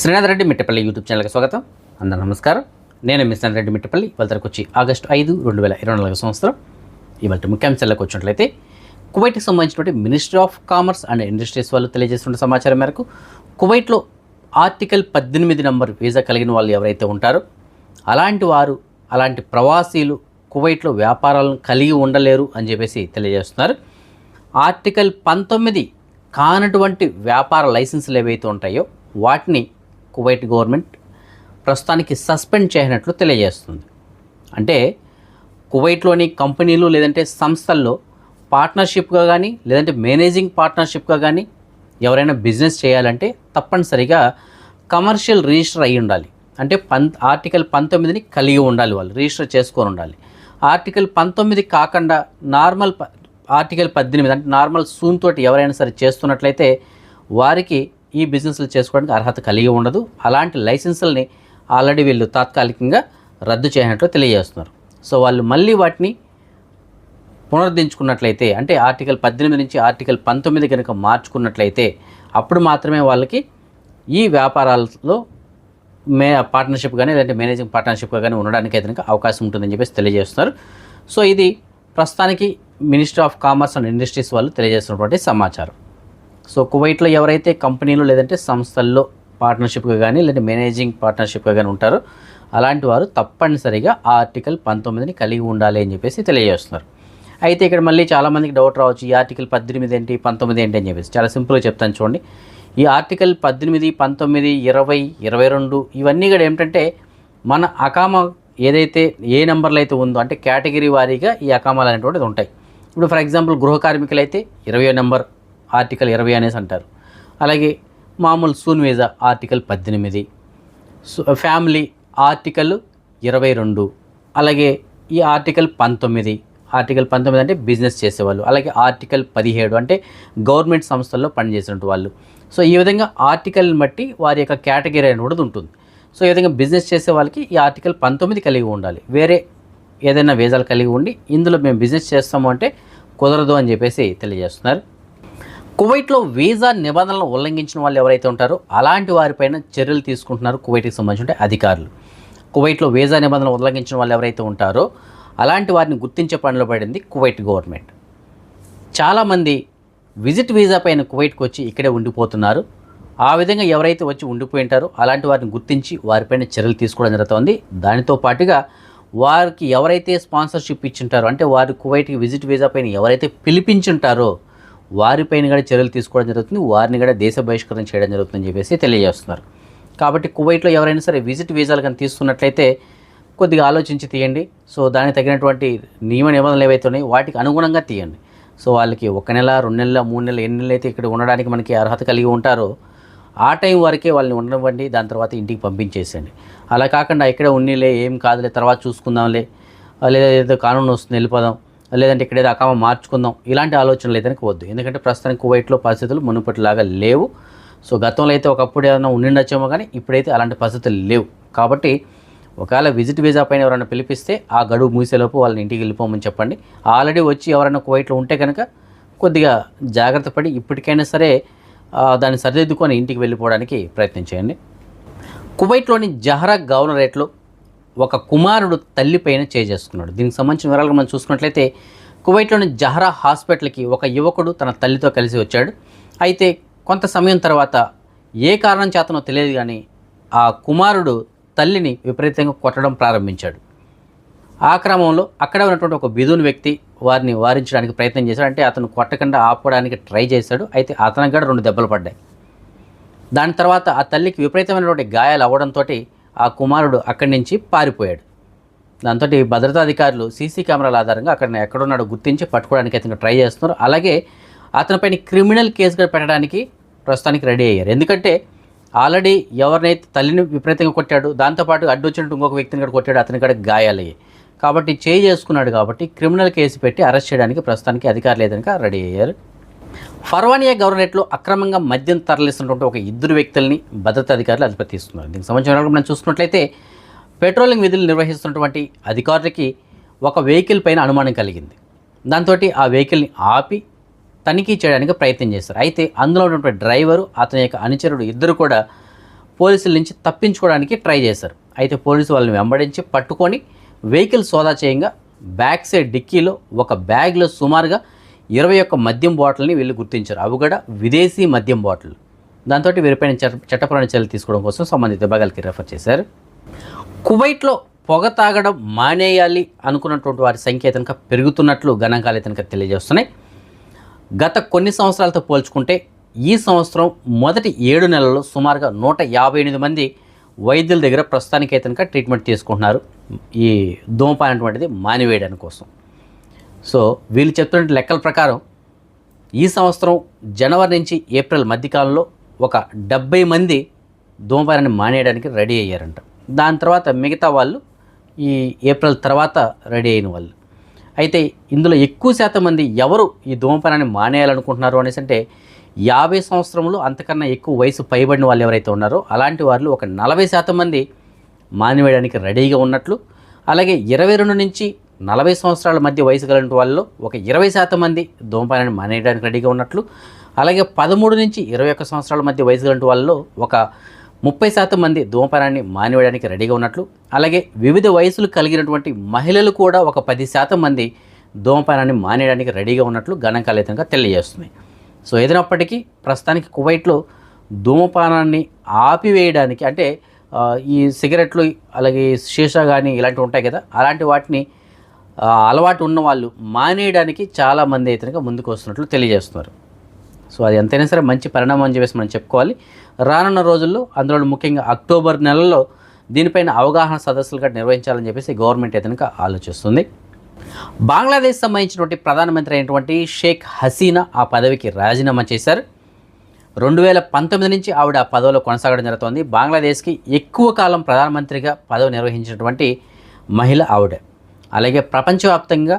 Srinath Reddy Mittapalli YouTube ఛానల్కి స్వాగతం. అందరూ నమస్కారం. నేను మీ శ్రీనాథ్ రెడ్డి మిట్టపల్లి. ఇవాళ వచ్చి ఆగస్టు 5, 2024 సంవత్సరం. ఇవాళ ముఖ్యాంశాలకు వచ్చినట్లయితే కువైట్కి సంబంధించినటువంటి ministry of commerce and industries వాళ్ళు తెలియజేస్తున్న సమాచారం మేరకు కువైట్లో ఆర్టికల్ 18 నంబర్ వీసా కలిగిన వాళ్ళు ఎవరైతే ఉంటారో అలాంటి ప్రవాసీలు కువైట్లో వ్యాపారాలను కలిగి ఉండలేరు అని చెప్పేసి తెలియజేస్తున్నారు. ఆర్టికల్ 19 కానటువంటి వ్యాపార లైసెన్సులు ఏవైతే ఉంటాయో వాటిని కువైట్ గవర్నమెంట్ ప్రస్తుతానికి సస్పెండ్ చేయనట్లు తెలియజేస్తుంది. అంటే కువైట్లోని కంపెనీలు లేదంటే సంస్థల్లో పార్ట్నర్షిప్గా కానీ లేదంటే మేనేజింగ్ పార్ట్నర్షిప్గా కానీ ఎవరైనా బిజినెస్ చేయాలంటే తప్పనిసరిగా కమర్షియల్ రిజిస్టర్ అయ్యి ఉండాలి. అంటే ఆర్టికల్ 19ని కలిగి ఉండాలి, వాళ్ళు రిజిస్టర్ చేసుకొని ఉండాలి. ఆర్టికల్ 19 కాకుండా నార్మల్ ఆర్టికల్ 18 అంటే నార్మల్ సూన్ తోటి ఎవరైనా సరే చేస్తున్నట్లయితే వారికి ఈ బిజినెస్లు చేసుకోవడానికి అర్హత కలిగి ఉండదు. అలాంటి లైసెన్సుల్ని ఆల్రెడీ వీళ్ళు తాత్కాలికంగా రద్దు చేయనట్లు తెలియజేస్తున్నారు. సో వాళ్ళు మళ్ళీ వాటిని పునరుద్ధరించుకున్నట్లయితే అంటే ఆర్టికల్ 18 నుంచి ఆర్టికల్ 19 కనుక మార్చుకున్నట్లయితే అప్పుడు మాత్రమే వాళ్ళకి ఈ వ్యాపారాల్లో పార్ట్నర్షిప్ కానీ లేదంటే మేనేజింగ్ పార్ట్నర్షిప్గా కానీ ఉండడానికి అయితే అవకాశం ఉంటుందని చెప్పేసి తెలియజేస్తున్నారు. సో ఇది ప్రస్తుతానికి ministry of commerce and industries వాళ్ళు తెలియజేస్తున్నటువంటి సమాచారం. సో కువైట్లో ఎవరైతే కంపెనీలు లేదంటే సంస్థల్లో పార్ట్నర్షిప్గా కానీ లేదంటే మేనేజింగ్ పార్ట్నర్షిప్గా కానీ ఉంటారో అలాంటి వారు తప్పనిసరిగా ఆర్టికల్ 19ని కలిగి ఉండాలి అని చెప్పేసి తెలియజేస్తున్నారు. అయితే ఇక్కడ మళ్ళీ చాలామందికి డౌట్ రావచ్చు, ఈ ఆర్టికల్ 18 ఏంటి 19 ఏంటి అని చెప్పేసి. చాలా సింపుల్గా చెప్తాను చూడండి. ఈ ఆర్టికల్ 18, 19, 20, 22 ఇవన్నీ కూడా ఏమిటంటే మన అకామా ఏదైతే ఏ నెంబర్లు అయితే ఉందో అంటే కేటగిరీ వారీగా ఈ అకామాలు అనేటువంటిది ఉంటాయి. ఇప్పుడు ఫర్ ఎగ్జాంపుల్ గృహ కార్మికులు అయితే 20వ నెంబర్ ఆర్టికల్ 20 అనేసి అంటారు. అలాగే మామూలు soon visa article 18, family article 22, అలాగే ఈ ఆర్టికల్ 19. ఆర్టికల్ 19 అంటే బిజినెస్ చేసేవాళ్ళు. అలాగే ఆర్టికల్ 17 అంటే గవర్నమెంట్ సంస్థల్లో పనిచేసినట్టు వాళ్ళు. సో ఈ విధంగా ఆర్టికల్ని బట్టి వారి యొక్క కేటగిరీ అనేది ఉంటుంది. సో ఈ విధంగా బిజినెస్ చేసే వాళ్ళకి ఈ ఆర్టికల్ 19 కలిగి ఉండాలి. వేరే ఏదైనా వీసాలు కలిగి ఉండి ఇందులో మేము బిజినెస్ చేస్తాము అంటే కుదరదు అని చెప్పేసి తెలియజేస్తున్నారు. కువైట్లో వీసా నిబంధనలను ఉల్లంఘించిన వాళ్ళు ఎవరైతే ఉంటారో అలాంటి వారిపైన చర్యలు తీసుకుంటున్నారు కువైట్కి సంబంధించిన అధికారులు. కువైట్లో వీసా నిబంధనలు ఉల్లంఘించిన వాళ్ళు ఎవరైతే ఉంటారో అలాంటి వారిని గుర్తించే పనిలో పడింది కువైట్ గవర్నమెంట్. చాలామంది విజిట్ వీసా పైన కువైట్కి వచ్చి ఇక్కడే ఉండిపోతున్నారు. ఆ విధంగా ఎవరైతే వచ్చి ఉండిపోయి ఉంటారో అలాంటి వారిని గుర్తించి వారిపైన చర్యలు తీసుకోవడం జరుగుతుంది. దానితో పాటుగా వారికి ఎవరైతే స్పాన్సర్షిప్ ఇచ్చింటారో అంటే వారు కువైట్కి విజిట్ వీసా పైన ఎవరైతే పిలిపించుంటారో వారిపైన కూడా చర్యలు తీసుకోవడం జరుగుతుంది. వారిని కూడా దేశ బహిష్కరణ చేయడం జరుగుతుందని చెప్పేసి తెలియజేస్తున్నారు. కాబట్టి కువైట్లో ఎవరైనా సరే విజిట్ వీసాలు కానీ తీసుకున్నట్లయితే కొద్దిగా ఆలోచించి తీయండి. సో దానికి తగినటువంటి నియమ నిబంధనలు ఏవైతే ఉన్నాయో వాటికి అనుగుణంగా తీయండి. సో వాళ్ళకి 1 నెల 2 నెలల 3 నెలలు ఎన్ని నెలలు అయితే ఇక్కడ ఉండడానికి మనకి అర్హత కలిగి ఉంటారో ఆ టైం వరకే వాళ్ళని ఉండనివ్వండి. దాని తర్వాత ఇంటికి పంపించేసేయండి. అలా కాకుండా ఇక్కడే ఉన్నీలే ఏం కాదులే తర్వాత చూసుకుందాంలే, లేదా ఏదో కానూన్ వస్తుంది వెళ్ళిపోదాం, లేదంటే ఇక్కడ ఏదో అకామా మార్చుకుందాం, ఇలాంటి ఆలోచనలు అయితే వద్దు. ఎందుకంటే ప్రస్తుతానికి కువైట్లో పరిస్థితులు మునుపటిలాగా లేవు. సో గతంలో అయితే ఒకప్పుడు ఏదైనా ఉండిండొచ్చేమో కానీ ఇప్పుడైతే అలాంటి పరిస్థితులు లేవు. కాబట్టి ఒకవేళ విజిట్ వీసా పైన ఎవరైనా పిలిపిస్తే ఆ గడువు మూసేలోపు వాళ్ళని ఇంటికి వెళ్ళిపోమని చెప్పండి. ఆల్రెడీ వచ్చి ఎవరైనా కువైట్లో ఉంటే కనుక కొద్దిగా జాగ్రత్త పడి ఇప్పటికైనా సరే దాన్ని సరిదిద్దుకొని ఇంటికి వెళ్ళిపోవడానికి ప్రయత్నం చేయండి. కువైట్లోని జహరా గవర్నరేట్లో ఒక కుమారుడు తల్లిపైన చేసుకున్నాడు. దీనికి సంబంధించిన వివరాలు మనం చూసుకున్నట్లయితే కువైట్లోని జహరా హాస్పిటల్కి ఒక యువకుడు తన తల్లితో కలిసి వచ్చాడు. అయితే కొంత సమయం తర్వాత ఏ కారణం చేతనో తెలియదు కానీ ఆ కుమారుడు తల్లిని విపరీతంగా కొట్టడం ప్రారంభించాడు. ఆ క్రమంలో అక్కడ ఉన్నటువంటి ఒక బిధున్ వ్యక్తి వారిని వారించడానికి ప్రయత్నం చేశాడు. అంటే అతను కొట్టకుండా ఆపుకోవడానికి ట్రై చేశాడు. అయితే అతనికి కూడా 2 దెబ్బలు పడ్డాయి. దాని తర్వాత ఆ తల్లికి విపరీతమైనటువంటి గాయాలు అవ్వడంతో ఆ కుమారుడు అక్కడి నుంచి పారిపోయాడు. దాంతో భద్రతా అధికారులు సీసీ కెమెరాల ఆధారంగా అక్కడ ఎక్కడున్నాడో గుర్తించి పట్టుకోవడానికి అతను ట్రై చేస్తున్నారు. అలాగే అతనిపైన క్రిమినల్ కేసుగా పెట్టడానికి ప్రస్తుతానికి రెడీ అయ్యారు. ఎందుకంటే ఆల్రెడీ ఎవరినైతే తల్లిని విపరీతంగా కొట్టాడు, దాంతోపాటు అడ్డొచ్చినట్టు ఇంకొక వ్యక్తిని కూడా కొట్టాడు, అతని కూడా గాయాలయ్యాయి. కాబట్టి చేసుకున్నాడు కాబట్టి క్రిమినల్ కేసు పెట్టి అరెస్ట్ చేయడానికి ప్రస్తుతానికి అధికారులు ఏదైనా రెడీ అయ్యారు. ఫర్వానియా గవర్నరేట్లో అక్రమంగా మద్యం తరలిస్తున్నటువంటి ఒక 2 వ్యక్తుల్ని భద్రతా అధికారులు అదుపులోకి తీసుకున్నారు. దీనికి సంబంధించిన మనం చూసుకున్నట్లయితే పెట్రోలింగ్ విధులు నిర్వహిస్తున్నటువంటి అధికారులకి ఒక వెహికల్ పైన అనుమానం కలిగింది. దాంతో ఆ వెహికల్ని ఆపి తనిఖీ చేయడానికి ప్రయత్నం చేస్తారు. అయితే అందులో ఉన్నటువంటి డ్రైవరు అతని యొక్క అనుచరుడు ఇద్దరు కూడా పోలీసుల నుంచి తప్పించుకోవడానికి ట్రై చేశారు. అయితే పోలీసు వాళ్ళని వెంబడించి పట్టుకొని వెహికల్ సోదా చేయంగా బ్యాక్ సైడ్ డిక్కీలో ఒక బ్యాగ్లో సుమారుగా 21 మద్యం బాటిల్ని వీళ్ళు గుర్తించారు. అవి కూడా విదేశీ మద్యం బాటిల్. దాంతో వీరిపైన చట్టపరమైన చర్యలు తీసుకోవడం కోసం సంబంధిత విభాగాలకి రెఫర్ చేశారు. కువైట్లో పొగ తాగడం మానేయాలి అనుకున్నటువంటి వారి సంఖ్య కనుక పెరుగుతున్నట్లు గణాంకాలు కనుక తెలియజేస్తున్నాయి. గత కొన్ని సంవత్సరాలతో పోల్చుకుంటే ఈ సంవత్సరం మొదటి 7 నెలల్లో సుమారుగా 158 మంది వైద్యుల దగ్గర ప్రస్తుతానికి కనుక ట్రీట్మెంట్ తీసుకుంటున్నారు ఈ ధూమపానం అనేటువంటిది మానివేయడానికి కోసం. సో వీళ్ళు చెప్తున్న లెక్కల ప్రకారం ఈ సంవత్సరం జనవరి నుంచి ఏప్రిల్ మధ్యకాలంలో ఒక 70 మంది ధూమపానాన్ని మానేయడానికి రెడీ అయ్యారంట. దాని తర్వాత మిగతా వాళ్ళు ఈ ఏప్రిల్ తర్వాత రెడీ అయిన వాళ్ళు. అయితే ఇందులో ఎక్కువ శాతం మంది ఎవరు ఈ ధూమపానాన్ని మానేయాలనుకుంటున్నారు అనేసి అంటే 50 సంవత్సరములు అంతకన్నా ఎక్కువ వయసు పైబడిన వాళ్ళు ఎవరైతే ఉన్నారో అలాంటి వాళ్ళు ఒక 40% మంది మానివేయడానికి రెడీగా ఉన్నట్లు, అలాగే 22 నుంచి 40 సంవత్సరాల మధ్య వయసు కలిగిన వాళ్ళలో ఒక 20% మంది ధూమపానాన్ని మానేయడానికి రెడీగా ఉన్నట్లు, అలాగే 13 నుంచి 21 సంవత్సరాల మధ్య వయసు కలిగిన వాళ్ళలో ఒక 30% మంది ధూమపానాన్ని మానివేయడానికి రెడీగా ఉన్నట్లు, అలాగే వివిధ వయసులు కలిగినటువంటి మహిళలు కూడా ఒక 10% మంది ధూమపానాన్ని మానేయడానికి రెడీగా ఉన్నట్లు గణాంకాలు తెలియజేస్తున్నాయి. సో ఏదైనప్పటికీ ప్రస్తుతానికి కువైట్లో ధూమపానాన్ని ఆపివేయడానికి అంటే ఈ సిగరెట్లు అలాగే షీషా కానీ ఇలాంటివి ఉంటాయి కదా, అలాంటి వాటిని అలవాటు ఉన్న వాళ్ళు మానేయడానికి చాలామంది అయితే ముందుకు వస్తున్నట్లు తెలియజేస్తున్నారు. సో అది ఎంతైనా సరే మంచి పరిణామం అని చెప్పేసి మనం చెప్పుకోవాలి. రానున్న రోజుల్లో అందులో ముఖ్యంగా అక్టోబర్ నెలలో దీనిపైన అవగాహన సదస్సులు కూడా నిర్వహించాలని చెప్పేసి గవర్నమెంట్ అయితే ఆలోచిస్తుంది. బంగ్లాదేశ్ సంబంధించినటువంటి ప్రధానమంత్రి అయినటువంటి షేక్ హసీనా ఆ పదవికి రాజీనామా చేశారు. 2019 నుంచి ఆవిడ ఆ పదవిలో కొనసాగడం జరుగుతోంది. బంగ్లాదేశ్కి ఎక్కువ కాలం ప్రధానమంత్రిగా పదవి నిర్వహించినటువంటి మహిళ ఆవిడ. అలాగే ప్రపంచవ్యాప్తంగా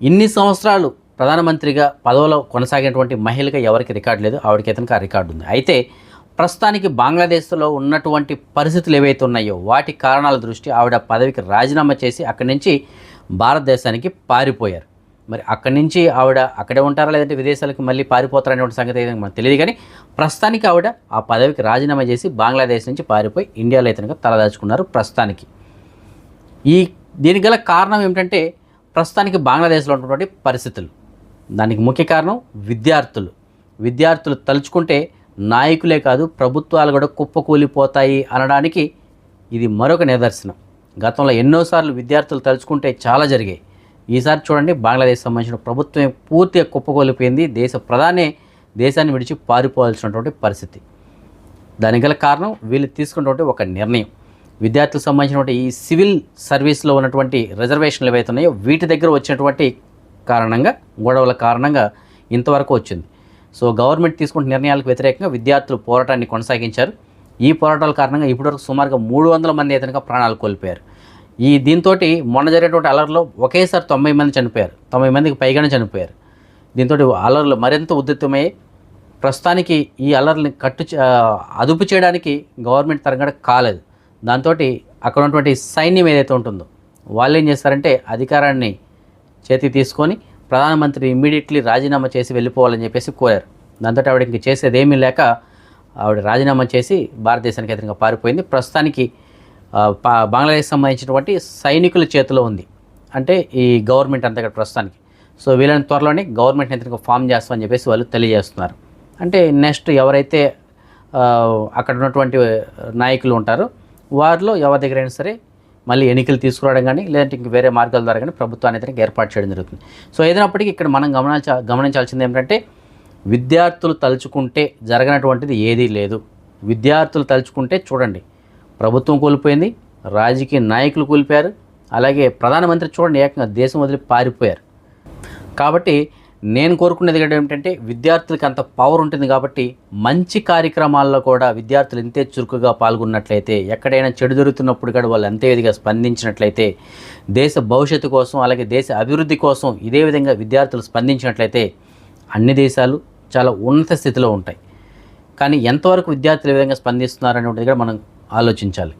ఇన్ని సంవత్సరాలు ప్రధానమంత్రిగా పదవిలో కొనసాగినటువంటి మహిళగా ఎవరికి రికార్డు లేదు, ఆవిడకి ఆ రికార్డు ఉంది. అయితే ప్రస్తుతానికి బంగ్లాదేశ్లో ఉన్నటువంటి పరిస్థితులు ఏవైతే ఉన్నాయో వాటి కారణాల దృష్టి ఆవిడ పదవికి రాజీనామా చేసి అక్కడి నుంచి భారతదేశానికి పారిపోయారు. మరి అక్కడి నుంచి ఆవిడ అక్కడే ఉంటారా లేదంటే విదేశాలకు మళ్ళీ పారిపోతారనేటువంటి సంగతి అయితే మనకు తెలియదు. కానీ ప్రస్తుతానికి ఆవిడ ఆ పదవికి రాజీనామా చేసి బంగ్లాదేశ్ నుంచి పారిపోయి ఇండియాలో అయితే తలదాచుకున్నారు ప్రస్తుతానికి. దీనికి గల కారణం ఏమిటంటే ప్రస్తుతానికి బంగ్లాదేశ్లో ఉన్నటువంటి పరిస్థితులు. దానికి ముఖ్య కారణం విద్యార్థులు తలుచుకుంటే నాయకులే కాదు ప్రభుత్వాలు కూడా కుప్పకూలిపోతాయి అనడానికి ఇది మరొక నిదర్శనం. గతంలో ఎన్నోసార్లు విద్యార్థులు తలుచుకుంటే చాలా జరిగాయి. ఈసారి చూడండి బంగ్లాదేశ్ సంబంధించిన ప్రభుత్వం పూర్తిగా కుప్పకూలిపోయింది. దేశ ప్రధానే దేశాన్ని విడిచి పారిపోవాల్సినటువంటి పరిస్థితి. దానికి గల కారణం వీళ్ళు తీసుకున్నటువంటి ఒక నిర్ణయం. విద్యార్థులకు సంబంధించినటువంటి ఈ సివిల్ సర్వీస్లో ఉన్నటువంటి రిజర్వేషన్లు ఏవైతే ఉన్నాయో వీటి దగ్గర వచ్చినటువంటి కారణంగా గొడవల కారణంగా ఇంతవరకు వచ్చింది. సో గవర్నమెంట్ తీసుకున్న నిర్ణయాలకు వ్యతిరేకంగా విద్యార్థులు పోరాటాన్ని కొనసాగించారు. ఈ పోరాటాల కారణంగా ఇప్పటివరకు సుమారుగా 300 మంది అయితే ప్రాణాలు కోల్పోయారు. దీంతో మొన్న జరిగినటువంటి అలర్లో ఒకేసారి 90 మంది చనిపోయారు. 90 మందికి పైగానే చనిపోయారు. దీంతో అలర్లు మరింత ఉధృతమయ్యాయి. ప్రస్తుతానికి ఈ అలర్ని అదుపు చేయడానికి గవర్నమెంట్ తరగడ కాలేదు. దాంతో అక్కడ ఉన్నటువంటి సైన్యం ఏదైతే ఉంటుందో వాళ్ళు ఏం చేస్తారంటే అధికారాన్ని చేతికి తీసుకొని ప్రధానమంత్రి ఇమ్మీడియట్లీ రాజీనామా చేసి వెళ్ళిపోవాలని చెప్పేసి కోరారు. దాంతో ఆవిడ ఇంక చేసేది ఏమీ లేక ఆవిడ రాజీనామా చేసి భారతదేశానికి ఎదురుగా పారిపోయింది. ప్రస్తుతానికి బంగ్లాదేశ్ సంబంధించినటువంటి సైనికుల చేతిలో ఉంది, అంటే ఈ గవర్నమెంట్ అంతా ప్రస్తుతానికి. సో వీళ్ళని త్వరలోనే గవర్నమెంట్ ఎదురుగా ఫామ్ చేస్తామని చెప్పేసి వాళ్ళు తెలియజేస్తున్నారు. అంటే నెక్స్ట్ ఎవరైతే అక్కడ ఉన్నటువంటి నాయకులు ఉంటారో వారిలో ఎవరి దగ్గరైనా సరే మళ్ళీ ఎన్నికలు తీసుకురావడం కానీ లేదంటే ఇంక వేరే మార్గాల ద్వారా కానీ ప్రభుత్వాన్ని అయితే ఏర్పాటు చేయడం జరుగుతుంది. సో ఏదైనప్పటికీ ఇక్కడ మనం గమనించాల్సింది ఏమిటంటే విద్యార్థులు తలుచుకుంటే జరగనటువంటిది ఏదీ లేదు. విద్యార్థులు తలుచుకుంటే చూడండి ప్రభుత్వం కోల్పోయింది, రాజకీయ నాయకులు కోల్పోయారు, అలాగే ప్రధానమంత్రి చూడండి ఏకంగా దేశం వదిలి పారిపోయారు. కాబట్టి నేను కోరుకునేది ఏమిటంటే విద్యార్థులకి అంత పవర్ ఉంటుంది కాబట్టి మంచి కార్యక్రమాల్లో కూడా విద్యార్థులు ఎంతే చురుకుగా పాల్గొన్నట్లయితే, ఎక్కడైనా చెడు జరుగుతున్నప్పుడు కూడా వాళ్ళు అంతే విధిగా స్పందించినట్లయితే, దేశ భవిష్యత్తు కోసం అలాగే దేశ అభివృద్ధి కోసం ఇదే విధంగా విద్యార్థులు స్పందించినట్లయితే అన్ని దేశాలు చాలా ఉన్నత స్థితిలో ఉంటాయి. కానీ ఎంతవరకు విద్యార్థులు ఏ విధంగా స్పందిస్తున్నారు అనేటువంటిది కూడా మనం ఆలోచించాలి.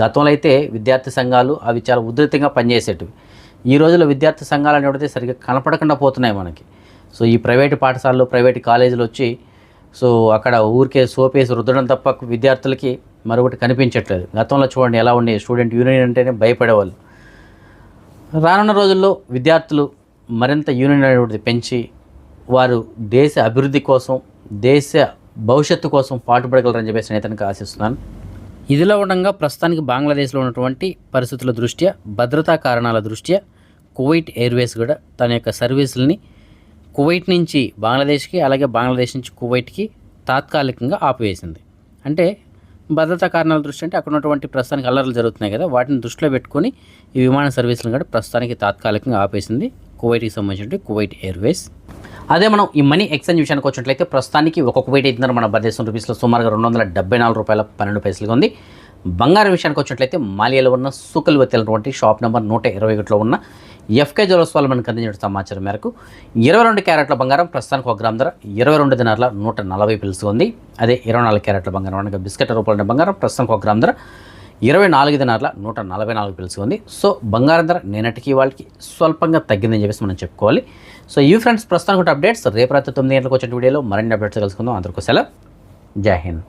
గతంలో అయితే విద్యార్థి సంఘాలు అవి చాలా ఉధృతంగా పనిచేసేటివి. ఈ రోజుల్లో విద్యార్థి సంఘాలు అనేవి సరిగ్గా కనపడకుండా పోతున్నాయి మనకి. సో ఈ ప్రైవేటు పాఠశాలలు ప్రైవేటు కాలేజీలు వచ్చి సో అక్కడ ఊరికే సోపేసి రుద్దడం తప్ప విద్యార్థులకి మరొకటి కనిపించట్లేదు. గతంలో చూడండి ఎలా ఉండే, స్టూడెంట్ యూనియన్ అంటేనే భయపడేవాళ్ళు. రానున్న రోజుల్లో విద్యార్థులు మరింత యూనియన్ అనేటువంటిది పెంచి వారు దేశ అభివృద్ధి కోసం, దేశ భవిష్యత్తు కోసం పాటుపడగలరని చెప్పేసి నేను తనకు ఆశిస్తున్నాను. ఇదిలో ఉండగా ప్రస్తుతానికి బంగ్లాదేశ్లో ఉన్నటువంటి పరిస్థితుల దృష్ట్యా, భద్రతా కారణాల దృష్ట్యా కువైట్ ఎయిర్వేస్ కూడా తన యొక్క సర్వీసుల్ని కువైట్ నుంచి బంగ్లాదేశ్కి, అలాగే బంగ్లాదేశ్ నుంచి కువైట్కి తాత్కాలికంగా ఆపివేసింది. అంటే భద్రతా కారణాల దృష్టి అంటే అక్కడ ఉన్నటువంటి ప్రస్తుతానికి అల్లర్లు జరుగుతున్నాయి కదా, వాటిని దృష్టిలో పెట్టుకొని ఈ విమాన సర్వీసులను కూడా ప్రస్తుతానికి తాత్కాలికంగా ఆపేసింది కువైట్కి సంబంధించిన కువైట్ ఎయిర్వేస్. అదే మనం ఈ మనీ ఎక్స్చేంజ్ విషయానికి వచ్చినట్లయితే ప్రస్తుతానికి ఒక కువైట్ అయితే మన భారతదేశం రూపీస్లో సుమారుగా $274.12 ఉంది. బంగారం విషయానికి వచ్చినట్లయితే మాలియాలో ఉన్న సూకల్ వెత్తైనటువంటి షాప్ నెంబర్ 121లో ఉన్న ఎఫ్కే జ్యువెలర్స్ వాళ్ళు మనకు అందించిన సమాచారం మేరకు 22 క్యారెట్ల బంగారం ప్రస్తుతానికి 1 గ్రామ్ ధర 22 దినార్ల 140 పిలుసు ఉంది. అదే 24 క్యారెట్ల బంగారం అనగా బిస్కెట్ రూపంలో బంగారం ప్రస్తుతానికి 1 గ్రామ్ ధర 24 దినార్ల 144 పిలుసు ఉంది. సో బంగారం ధర నిన్నటికి వాళ్ళకి స్వల్పంగా తగ్గిందని చెప్పేసి మనం చెప్పుకోవాలి. సో ఈ ఫ్రెండ్స్ ప్రస్తుతానికి అప్డేట్స్. రేపు రాత్రి 9 గంటలకు వచ్చే వీడియోలో మరిన్ని అప్డేట్స్ కలుసుకుందాం. అందరికీ సెలవు. జై హింద్.